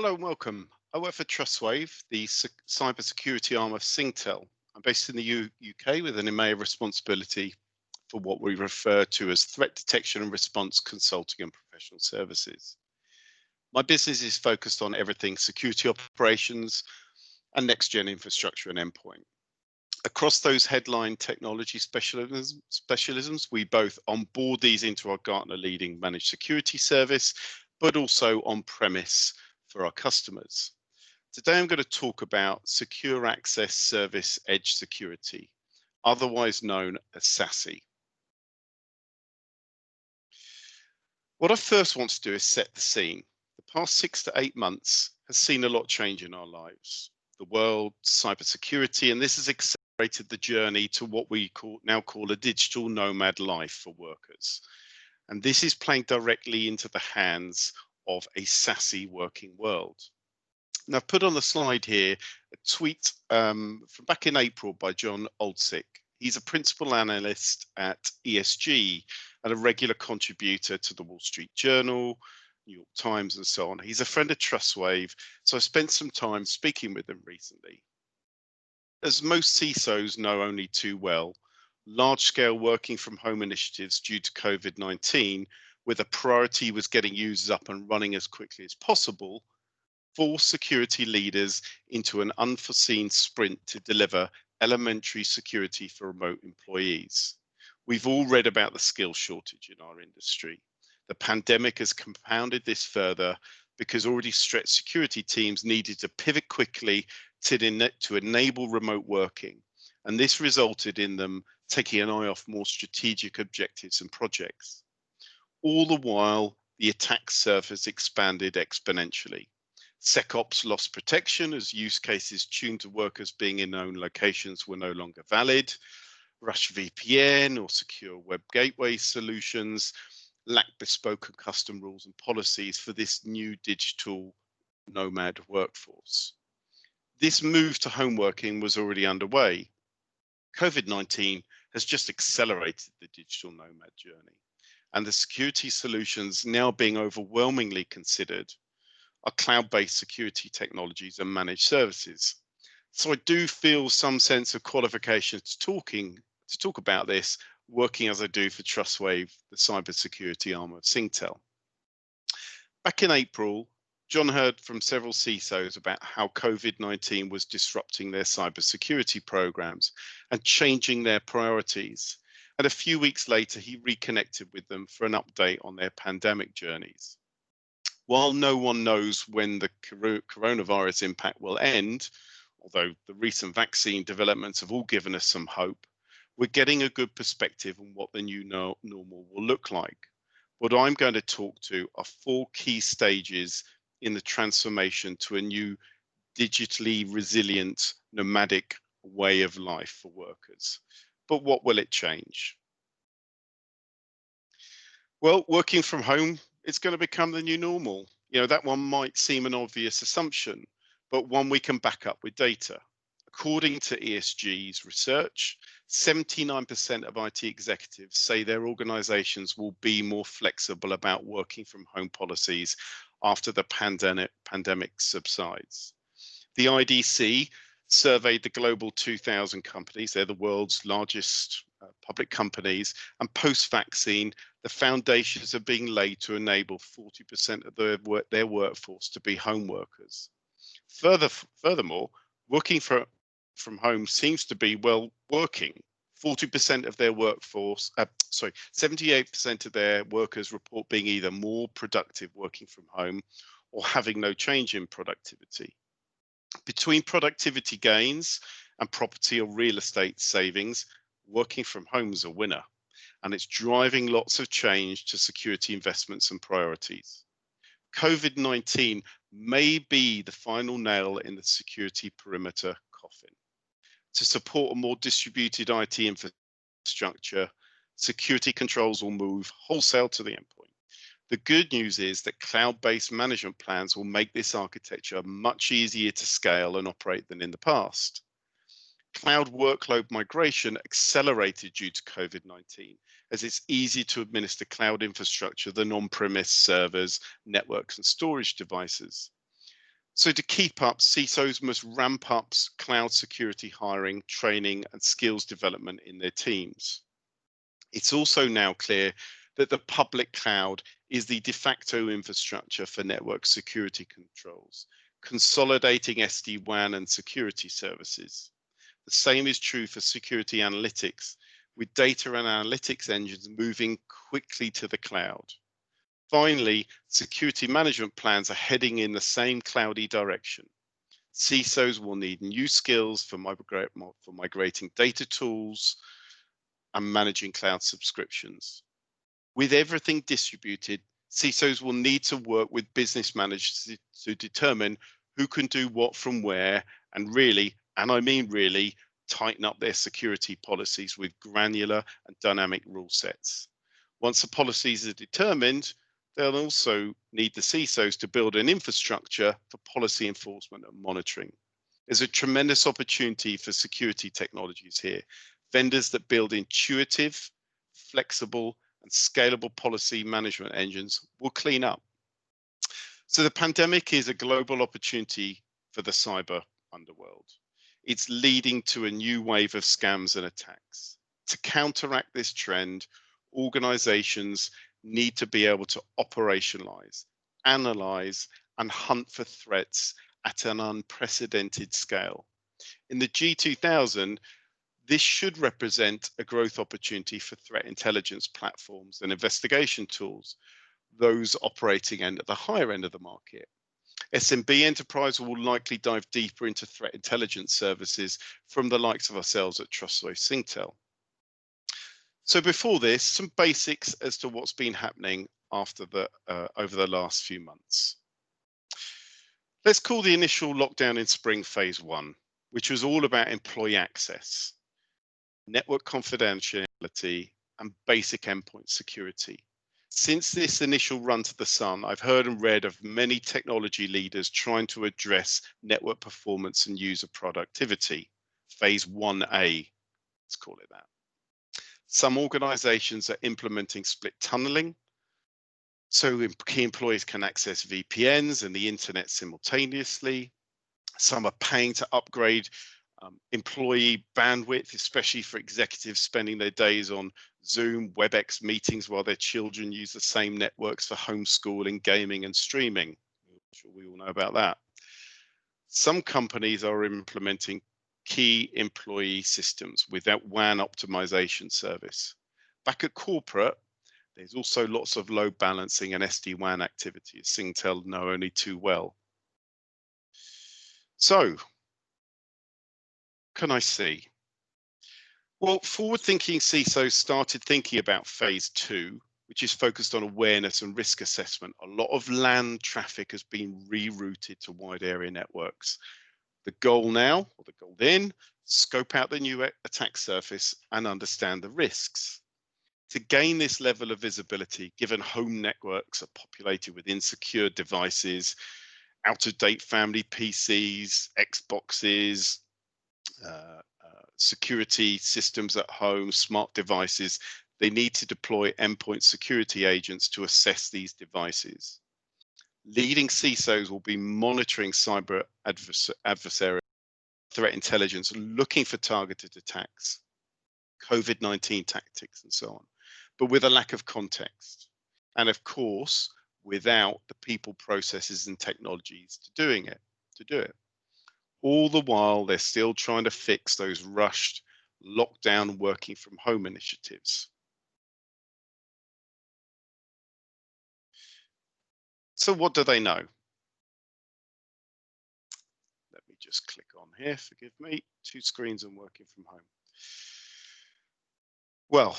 Hello and welcome. I work for Trustwave, the cybersecurity arm of Singtel. I'm based in the UK with an EMEA responsibility for what we refer to as threat detection and response consulting and professional services. My business is focused on everything security operations and next-gen infrastructure and endpoint. Across those headline technology specialisms, we both onboard these into our Gartner leading managed security service, but also on-premise for our customers. Today, I'm going to talk about Secure Access Service Edge Security, otherwise known as SASE. What I first want to do is set the scene. The past 6 to 8 months has seen a lot change in our lives. The world, cybersecurity, and this has accelerated the journey to what we now call a digital nomad life for workers. And this is playing directly into the hands of a SASE working world. Now, I've put on the slide here a tweet from back in April by John Oldsick. He's a principal analyst at ESG and a regular contributor to the Wall Street Journal, New York Times, and so on. He's a friend of Trustwave, so I spent some time speaking with him recently. As most CISOs know only too well, large-scale working from home initiatives due to COVID-19, where the priority was getting users up and running as quickly as possible, force security leaders into an unforeseen sprint to deliver elementary security for remote employees. We've all read about the skill shortage in our industry. The pandemic has compounded this further because already stretched security teams needed to pivot quickly to enable remote working. And this resulted in them taking an eye off more strategic objectives and projects. All the while, the attack surface expanded exponentially. SecOps lost protection as use cases tuned to workers being in known locations were no longer valid. Rush VPN or secure web gateway solutions lacked bespoke and custom rules and policies for this new digital nomad workforce. This move to home working was already underway. COVID-19 has just accelerated the digital nomad journey, and the security solutions now being overwhelmingly considered are cloud-based security technologies and managed services. So I do feel some sense of qualification to talk about this, working as I do for Trustwave, the cybersecurity arm of Singtel. Back in April, John heard from several CISOs about how COVID-19 was disrupting their cybersecurity programs and changing their priorities. And a few weeks later, he reconnected with them for an update on their pandemic journeys. While no one knows when the coronavirus impact will end, although the recent vaccine developments have all given us some hope, we're getting a good perspective on what the new normal will look like. What I'm going to talk to are 4 key stages in the transformation to a new digitally resilient nomadic way of life for workers. But what will it change? Well, working from home, it's going to become the new normal. That one might seem an obvious assumption, but one we can back up with data. According to ESG's research, 79% of IT executives say their organizations will be more flexible about working from home policies after the pandemic subsides. The IDC surveyed the global 2,000 companies. They're the world's largest public companies, and post-vaccine, the foundations are being laid to enable 40% of their workforce to be home workers. Furthermore, working from home seems to be working. 40% of their workforce, 78% of their workers report being either more productive working from home or having no change in productivity. Between productivity gains and property or real estate savings, working from home is a winner, and it's driving lots of change to security investments and priorities. COVID-19 may be the final nail in the security perimeter coffin. To support a more distributed IT infrastructure, security controls will move wholesale to the endpoint. The good news is that cloud-based management plans will make this architecture much easier to scale and operate than in the past. Cloud workload migration accelerated due to COVID-19, as it's easier to administer cloud infrastructure than on-premise servers, networks, and storage devices. So to keep up, CISOs must ramp up cloud security hiring, training, and skills development in their teams. It's also now clear that the public cloud is the de facto infrastructure for network security controls, consolidating SD-WAN and security services. The same is true for security analytics, with data and analytics engines moving quickly to the cloud. Finally, security management plans are heading in the same cloudy direction. CISOs will need new skills for migrating data tools and managing cloud subscriptions. With everything distributed, CISOs will need to work with business managers to determine who can do what from where, and really, and I mean really, tighten up their security policies with granular and dynamic rule sets. Once the policies are determined, they'll also need the CISOs to build an infrastructure for policy enforcement and monitoring. There's a tremendous opportunity for security technologies here. Vendors that build intuitive, flexible, and scalable policy management engines will clean up. So the pandemic is a global opportunity for the cyber underworld. It's leading to a new wave of scams and attacks. To counteract this trend, organizations need to be able to operationalize, analyze, and hunt for threats at an unprecedented scale. In the G2000, this should represent a growth opportunity for threat intelligence platforms and investigation tools, those operating at the higher end of the market. SMB enterprise will likely dive deeper into threat intelligence services from the likes of ourselves at Trustwave Singtel. So before this, some basics as to what's been happening after over the last few months. Let's call the initial lockdown in spring phase 1, which was all about employee access, network confidentiality, and basic endpoint security. Since this initial run to the sun, I've heard and read of many technology leaders trying to address network performance and user productivity. Phase 1A, let's call it that. Some organizations are implementing split tunneling, so key employees can access VPNs and the internet simultaneously. Some are paying to upgrade employee bandwidth, especially for executives spending their days on Zoom, WebEx meetings while their children use the same networks for homeschooling, gaming, and streaming. I'm sure we all know about that. Some companies are implementing key employee systems without WAN optimization service. Back at corporate, there's also lots of load balancing and SD-WAN activity, as Singtel know only too well. So, can I see? Well, forward-thinking CISOs started thinking about phase 2, which is focused on awareness and risk assessment. A lot of LAN traffic has been rerouted to wide area networks. The goal now, or the goal then, scope out the new attack surface and understand the risks. To gain this level of visibility, given home networks are populated with insecure devices, out-of-date family PCs, Xboxes, security systems at home, smart devices, they need to deploy endpoint security agents to assess these devices. Leading CISOs will be monitoring cyber adversarial threat intelligence, looking for targeted attacks, COVID-19 tactics, and so on, but with a lack of context. And of course, without the people, processes, and technologies to do it. All the while, they're still trying to fix those rushed lockdown working from home initiatives. So what do they know? Let me just click on here, forgive me, 2 screens and working from home. Well,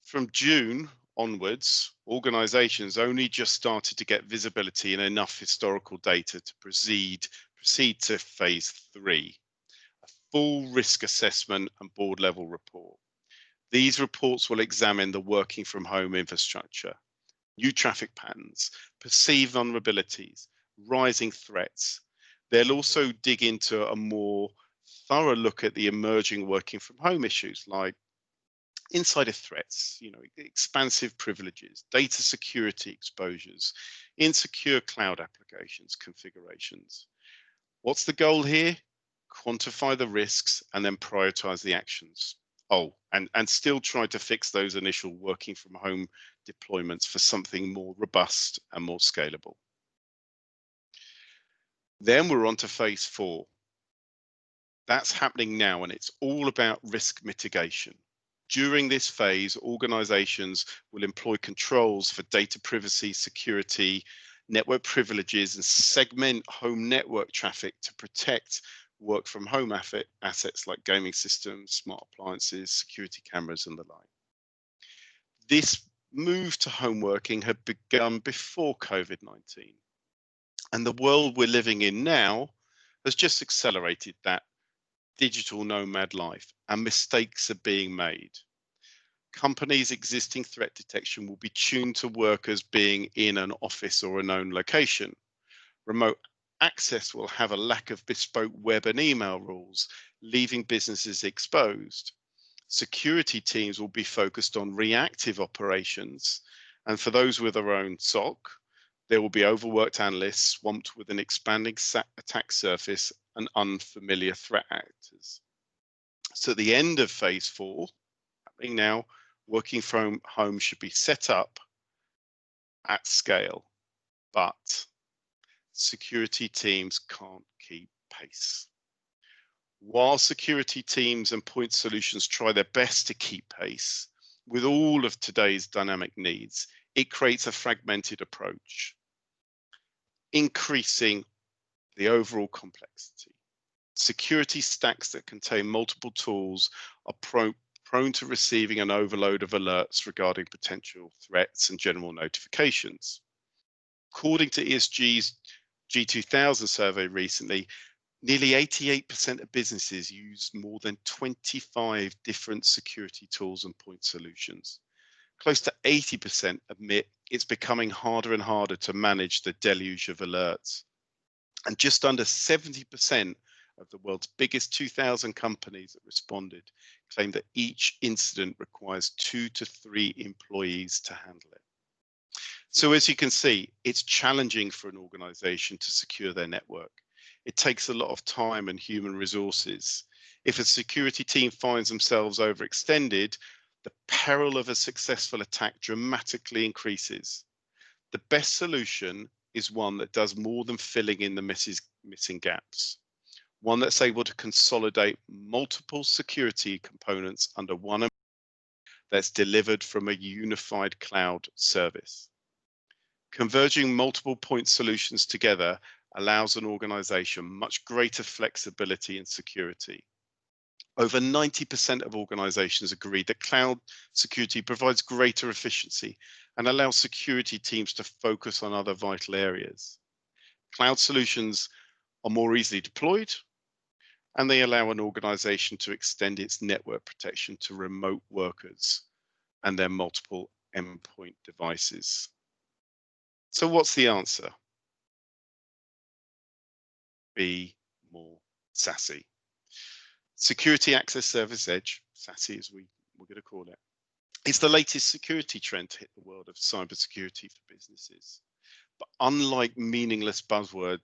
from June onwards, organizations only just started to get visibility and enough historical data to proceed to phase 3, a full risk assessment and board level report. These reports will examine the working from home infrastructure, new traffic patterns, perceived vulnerabilities, rising threats. They'll also dig into a more thorough look at the emerging working from home issues like insider threats, expansive privileges, data security exposures, insecure cloud applications configurations. What's the goal here? Quantify the risks and then prioritize the actions. Oh, and still try to fix those initial working from home deployments for something more robust and more scalable. Then we're on to phase 4. That's happening now, and it's all about risk mitigation. During this phase, organizations will employ controls for data privacy, security, network privileges, and segment home network traffic to protect work from home assets like gaming systems, smart appliances, security cameras, and the like. This move to home working had begun before COVID-19, and the world we're living in now has just accelerated that digital nomad life, and mistakes are being made. Companies' existing threat detection will be tuned to workers being in an office or a known location. Remote access will have a lack of bespoke web and email rules, leaving businesses exposed. Security teams will be focused on reactive operations, and for those with their own SOC, there will be overworked analysts swamped with an expanding attack surface and unfamiliar threat actors. So at the end of phase 4, happening now, working from home should be set up at scale, but security teams can't keep pace. While security teams and point solutions try their best to keep pace with all of today's dynamic needs, it creates a fragmented approach, increasing the overall complexity. Security stacks that contain multiple tools are prone to receiving an overload of alerts regarding potential threats and general notifications. According to ESG's G2000 survey recently, nearly 88% of businesses use more than 25 different security tools and point solutions. Close to 80% admit it's becoming harder and harder to manage the deluge of alerts. And just under 70% of the world's biggest 2,000 companies that responded claim that each incident requires 2 to 3 employees to handle it. So as you can see, it's challenging for an organization to secure their network. It takes a lot of time and human resources. If a security team finds themselves overextended, the peril of a successful attack dramatically increases. The best solution is one that does more than filling in the missing gaps. One that's able to consolidate multiple security components under one that's delivered from a unified cloud service. Converging multiple point solutions together allows an organization much greater flexibility and security. Over 90% of organizations agree that cloud security provides greater efficiency and allows security teams to focus on other vital areas. Cloud solutions are more easily deployed, and they allow an organization to extend its network protection to remote workers and their multiple endpoint devices. So what's the answer? Be more SASE. Security Access Service Edge, SASE as we're going to call it. It's the latest security trend to hit the world of cybersecurity for businesses. But unlike meaningless buzzword,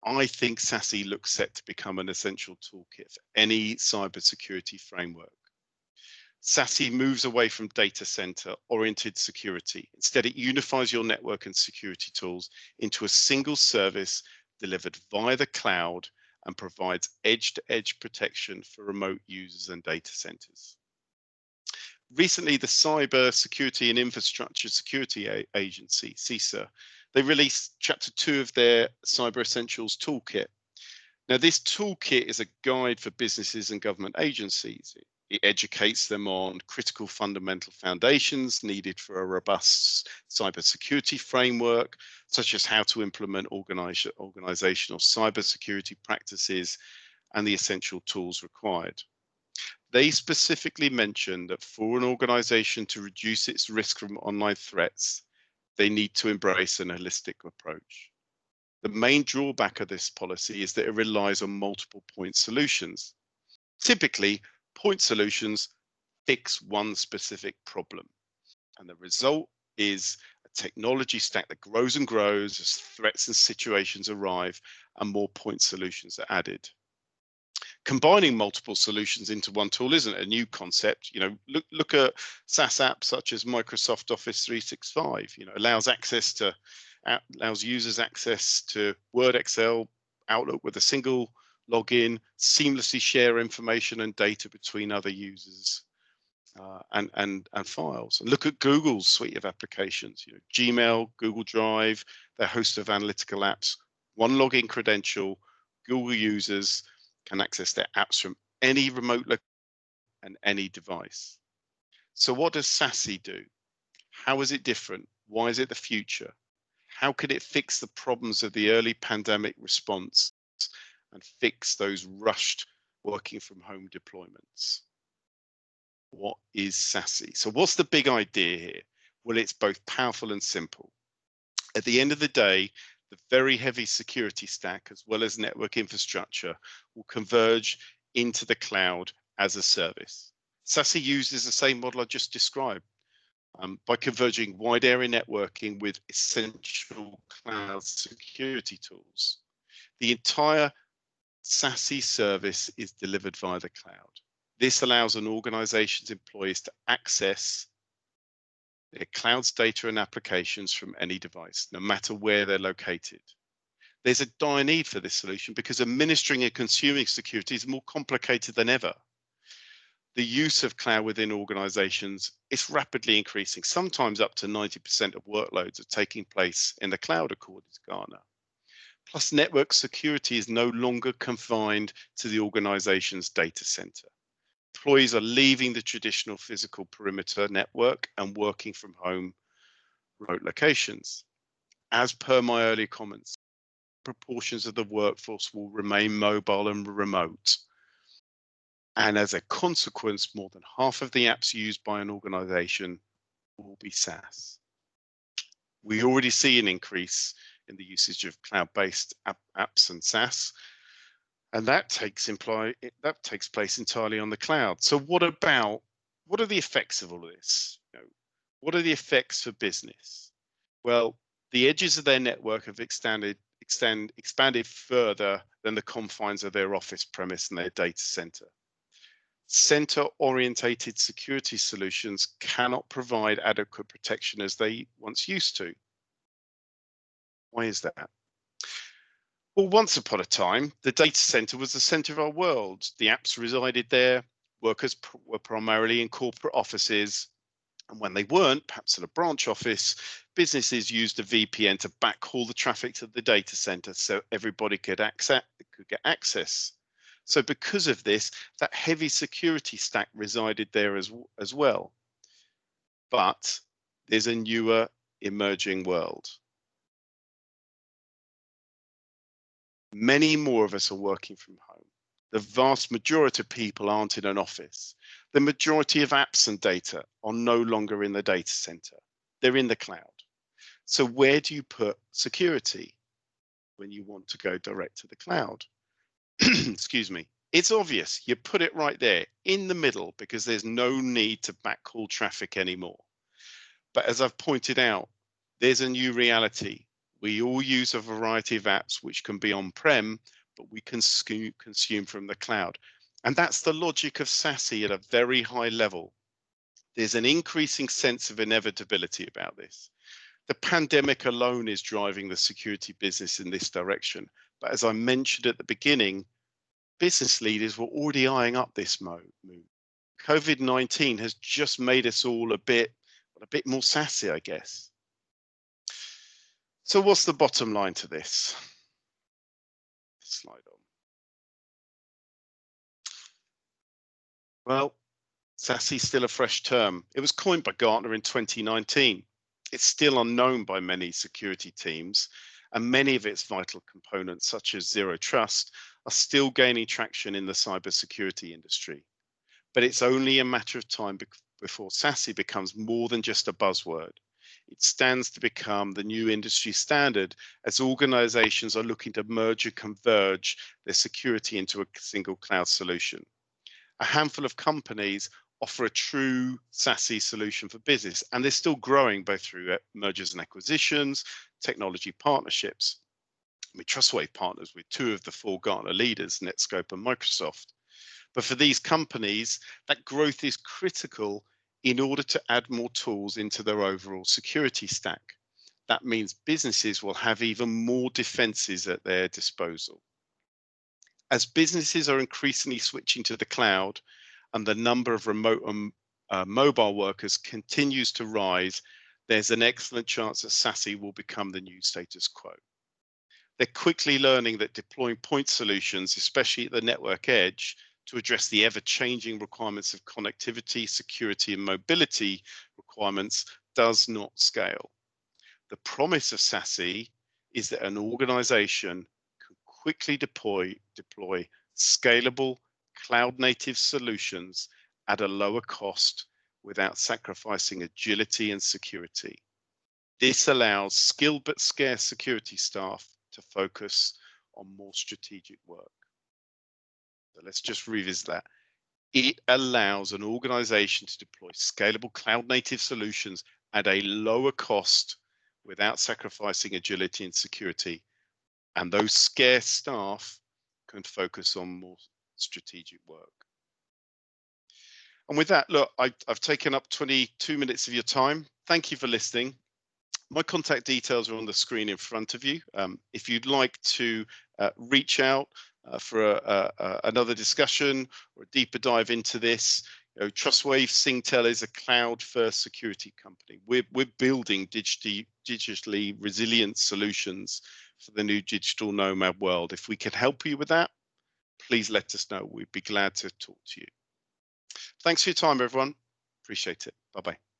I think SASE looks set to become an essential toolkit for any cybersecurity framework. SASE moves away from data center oriented security. Instead, it unifies your network and security tools into a single service delivered via the cloud and provides edge-to-edge protection for remote users and data centers. Recently, the Cyber Security and Infrastructure Security Agency, CISA, they released Chapter 2 of their Cyber Essentials Toolkit. Now, this toolkit is a guide for businesses and government agencies. It educates them on critical fundamental foundations needed for a robust cybersecurity framework, such as how to implement organizational cybersecurity practices and the essential tools required. They specifically mention that for an organization to reduce its risk from online threats, they need to embrace an holistic approach. The main drawback of this policy is that it relies on multiple point solutions. Typically, point solutions fix one specific problem, and the result is a technology stack that grows and grows as threats and situations arrive and more point solutions are added. Combining multiple solutions into one tool isn't a new concept. Look at SaaS apps such as Microsoft Office 365. Allows users access to Word, Excel, Outlook with a single login, seamlessly share information and data between other users and files. And look at Google's suite of applications. Gmail, Google Drive, their host of analytical apps, one login credential. Google users can access their apps from any remote location and any device. So what does SASE do? How is it different? Why is it the future? How could it fix the problems of the early pandemic response and fix those rushed working from home deployments? What is SASE? So what's the big idea here? Well, it's both powerful and simple. At the end of the day, the very heavy security stack, as well as network infrastructure, will converge into the cloud as a service. SASE uses the same model I just described by converging wide area networking with essential cloud security tools. The entire SASE service is delivered via the cloud. This allows an organization's employees to access their cloud's data and applications from any device, no matter where they're located. There's a dire need for this solution because administering and consuming security is more complicated than ever. The use of cloud within organizations is rapidly increasing. Sometimes up to 90% of workloads are taking place in the cloud, according to Gartner. Plus, network security is no longer confined to the organization's data center. Employees are leaving the traditional physical perimeter network and working from home remote locations. As per my earlier comments, proportions of the workforce will remain mobile and remote. And as a consequence, more than half of the apps used by an organization will be SaaS. We already see an increase in the usage of cloud-based apps and SaaS. And that takes place entirely on the cloud. So what are the effects of all of this? What are the effects for business? Well, the edges of their network have expanded further than the confines of their office premise and their data center. Center-orientated security solutions cannot provide adequate protection as they once used to. Why is that? Well, once upon a time, the data center was the center of our world. The apps resided there, workers were primarily in corporate offices, and when they weren't, perhaps in a branch office, businesses used a VPN to backhaul the traffic to the data center so everybody could get access. So because of this, that heavy security stack resided there as well. But there's a newer emerging world. Many more of us are working from home. The vast majority of people aren't in an office. The majority of apps and data are no longer in the data center. They're in the cloud. So where do you put security when you want to go direct to the cloud? Excuse me. It's obvious. You put it right there in the middle because there's no need to backhaul traffic anymore. But as I've pointed out, there's a new reality. We all use a variety of apps which can be on-prem, but we can consume from the cloud. And that's the logic of SASE at a very high level. There's an increasing sense of inevitability about this. The pandemic alone is driving the security business in this direction. But as I mentioned at the beginning, business leaders were already eyeing up this move. COVID-19 has just made us all a bit more SASE, I guess. So what's the bottom line to this? Slide on. Well, SASE is still a fresh term. It was coined by Gartner in 2019. It's still unknown by many security teams, and many of its vital components, such as zero trust, are still gaining traction in the cybersecurity industry. But it's only a matter of time before SASE becomes more than just a buzzword. It stands to become the new industry standard as organizations are looking to merge and converge their security into a single cloud solution. A handful of companies offer a true SASE solution for business, and they're still growing both through mergers and acquisitions, technology partnerships. Trustwave partners with 2 of the 4 Gartner leaders, Netscope and Microsoft. But for these companies, that growth is critical in order to add more tools into their overall security stack. That means businesses will have even more defenses at their disposal. As businesses are increasingly switching to the cloud and the number of remote and mobile workers continues to rise, there's an excellent chance that SASE will become the new status quo. They're quickly learning that deploying point solutions, especially at the network edge, to address the ever-changing requirements of connectivity, security, and mobility requirements does not scale. The promise of SASE is that an organization can quickly deploy scalable cloud-native solutions at a lower cost without sacrificing agility and security. This allows skilled but scarce security staff to focus on more strategic work. So let's just revisit that. It allows an organization to deploy scalable cloud-native solutions at a lower cost without sacrificing agility and security. And those scarce staff can focus on more strategic work. And with that, look, I've taken up 22 minutes of your time. Thank you for listening. My contact details are on the screen in front of you. If you'd like to reach out for another discussion or a deeper dive into this, Trustwave Singtel is a cloud-first security company. We're building digitally resilient solutions for the new digital nomad world. If we can help you with that, please let us know. We'd be glad to talk to you. Thanks for your time, everyone. Appreciate it. Bye-bye.